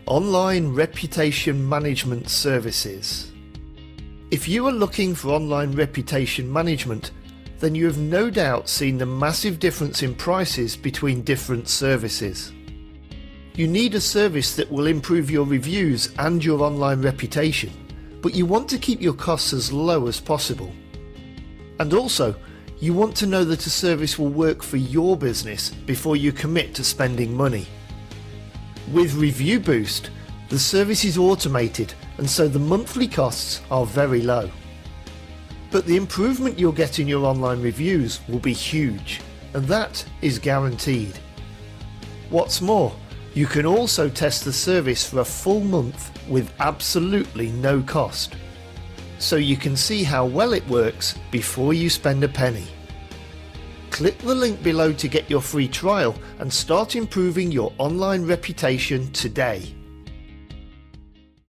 Online reputation management services. If you are looking for online reputation management, then you have no doubt seen the massive difference in prices between different services. You need a service that will improve your reviews and your online reputation, but you want to keep your costs as low as possible. And also, you want to know that a service will work for your business before you commit to spending money. With Review Boost, the service is automated and so the monthly costs are very low. But the improvement you'll get in your online reviews will be huge, and that is guaranteed. What's more, you can also test the service for a full month with absolutely no cost. So you can see how well it works before you spend a penny. Click the link below to get your free trial and start improving your online reputation today.